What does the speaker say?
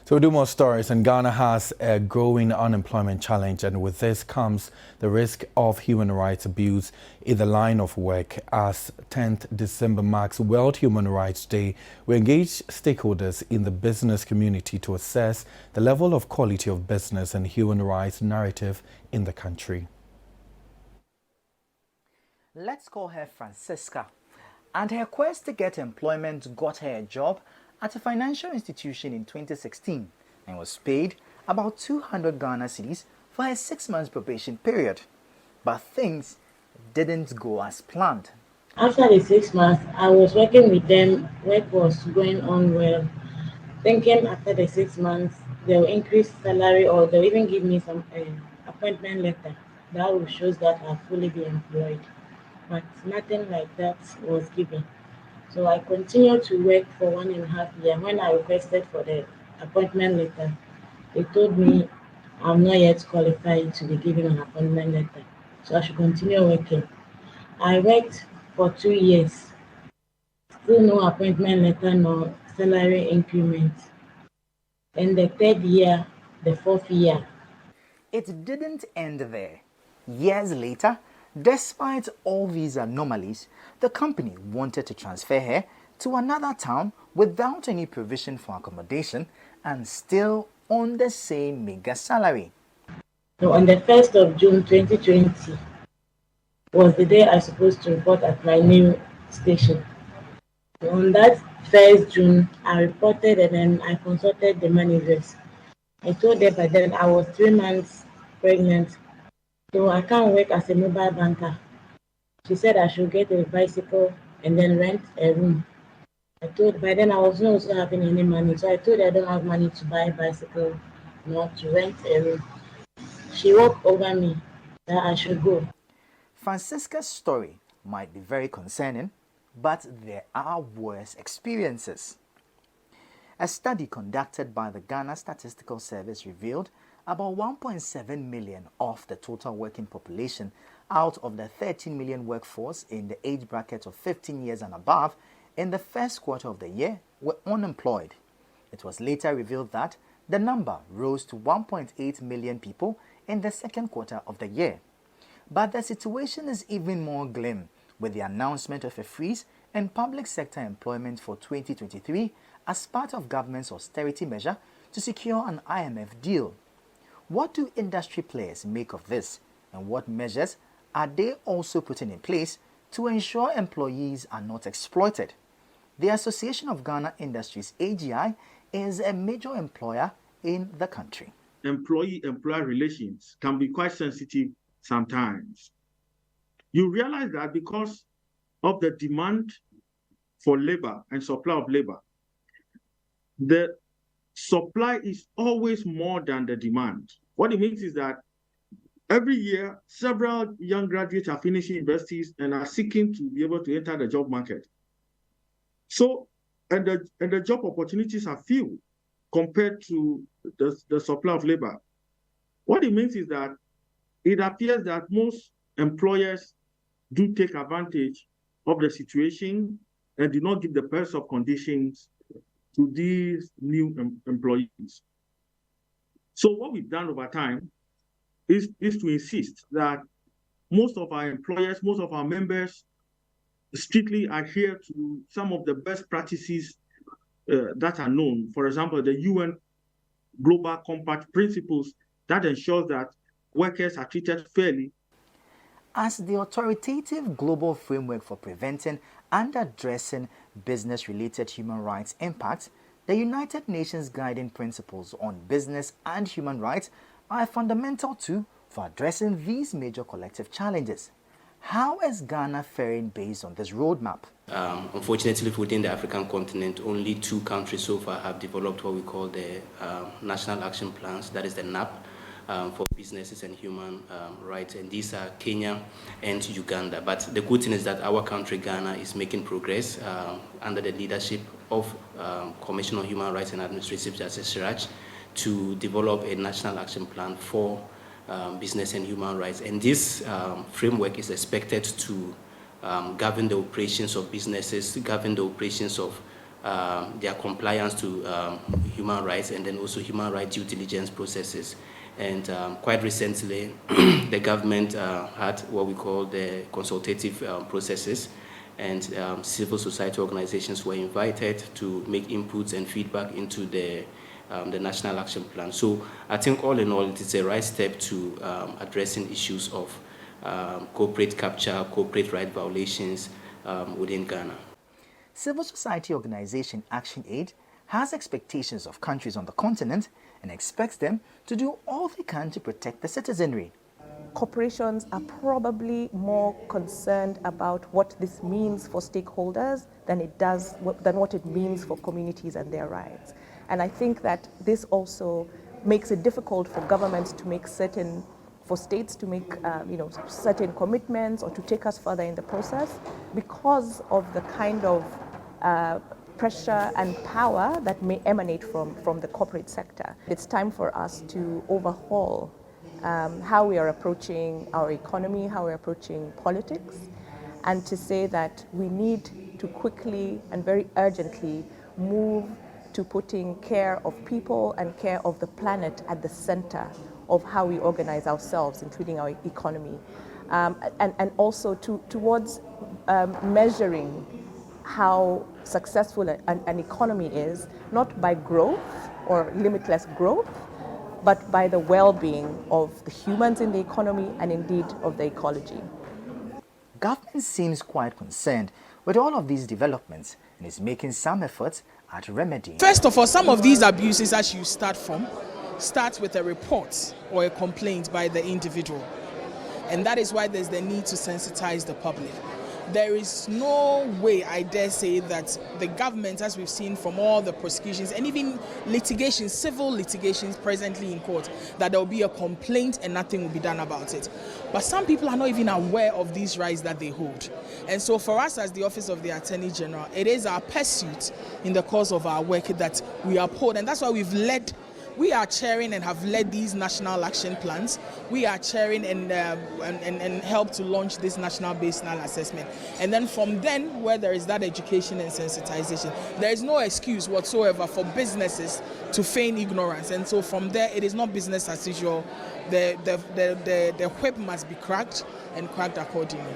So we do more stories, and Ghana has a growing unemployment challenge, and with this comes the risk of human rights abuse in the line of work. As 10th December marks World Human Rights Day, we engage stakeholders in the business community to assess the level of quality of business and human rights narrative in the country. Let's call her Francisca, and her quest to get employment got her a job at a financial institution in 2016 and was paid about 200 Ghana cedis for her 6-month probation period. But things didn't go as planned. After the 6 months, I was working with them. Work was going on well. Thinking after the 6 months, they'll increase salary or they'll even give me some appointment letter that will show that I'll fully be employed. But nothing like that was given. So I continued to work for 1.5 years. When I requested for the appointment letter, they told me I'm not yet qualified to be given an appointment letter. So I should continue working. I worked for 2 years. Still no appointment letter, no salary increment. And the 3rd year, the 4th year. It didn't end there. Years later, despite all these anomalies, the company wanted to transfer her to another town without any provision for accommodation and still on the same mega salary. So on the 1st of June 2020 was the day I was supposed to report at my new station. So on that 1st June, I reported and then I consulted the managers. I told them by then I was 3 months pregnant, so I can't work as a mobile banker. She said I should get a bicycle and then rent a room. I told by then I was not also having any money, so I told her I don't have money to buy a bicycle nor to rent a room. She walked over me that I should go. Francisca's story might be very concerning, but there are worse experiences. A study conducted by the Ghana Statistical Service revealed about 1.7 million of the total working population out of the 13 million workforce in the age bracket of 15 years and above in the first quarter of the year were unemployed. It was later revealed that the number rose to 1.8 million people in the second quarter of the year. But the situation is even more grim with the announcement of a freeze in public sector employment for 2023 as part of government's austerity measure to secure an IMF deal. What do industry players make of this, and what measures are they also putting in place to ensure employees are not exploited? The Association of Ghana Industries, AGI, is a major employer in the country. Employee-employer relations can be quite sensitive sometimes. You realize that because of the demand for labor and supply of labor, the supply is always more than the demand. What it means is that every year, several young graduates are finishing universities and are seeking to be able to enter the job market. So, and the job opportunities are few compared to the supply of labor. What it means is that it appears that most employers do take advantage of the situation and do not give the best of conditions to these new employees. So what we've done over time is to insist that most of our employers, most of our members strictly adhere to some of the best practices that are known. For example, the UN Global Compact principles that ensures that workers are treated fairly. As the authoritative global framework for preventing and addressing business-related human rights impacts, the United Nations Guiding Principles on Business and Human Rights are a fundamental tool for addressing these major collective challenges. How is Ghana faring based on this roadmap? Unfortunately, within the African continent, only 2 countries so far have developed what we call the National Action Plans, that is the NAP, for businesses and human rights, and these are Kenya and Uganda. But the good thing is that our country, Ghana, is making progress under the leadership of Commission on Human Rights and Administrative Justice, Siraj, to develop a national action plan for business and human rights. And this framework is expected to govern the operations of businesses, govern the operations of their compliance to human rights, and then also human rights due diligence processes. And quite recently, the government had what we call the consultative processes, and civil society organizations were invited to make inputs and feedback into the National Action Plan. So I think all in all, it is a right step to addressing issues of corporate capture, corporate right violations within Ghana. Civil society organization ActionAid has expectations of countries on the continent and expects them to do all they can to protect the citizenry. Corporations are probably more concerned about what this means for stakeholders than what it means for communities and their rights. And I think that this also makes it difficult for governments to make for states to make certain commitments or to take us further in the process because of the kind of pressure and power that may emanate from the corporate sector. It's time for us to overhaul how we are approaching our economy, how we're approaching politics, and to say that we need to quickly and very urgently move to putting care of people and care of the planet at the center of how we organize ourselves, including our economy, and also towards measuring how successful an economy is, not by growth or limitless growth, but by the well-being of the humans in the economy and indeed of the ecology. Government seems quite concerned with all of these developments and is making some efforts at remedying. First of all, some of these abuses, as you start with a report or a complaint by the individual. And that is why there's the need to sensitize the public. There is no way, I dare say, that the government, as we've seen from all the prosecutions and even litigations, civil litigations presently in court, that there will be a complaint and nothing will be done about it. But some people are not even aware of these rights that they hold. And so for us as the Office of the Attorney General, it is our pursuit in the course of our work that we uphold. And that's why we are chairing and have led these national action plans. We are chairing and help to launch this national baseline assessment. And then from then, where there is that education and sensitization, there is no excuse whatsoever for businesses to feign ignorance. And so from there, it is not business as usual. The whip must be cracked and cracked accordingly.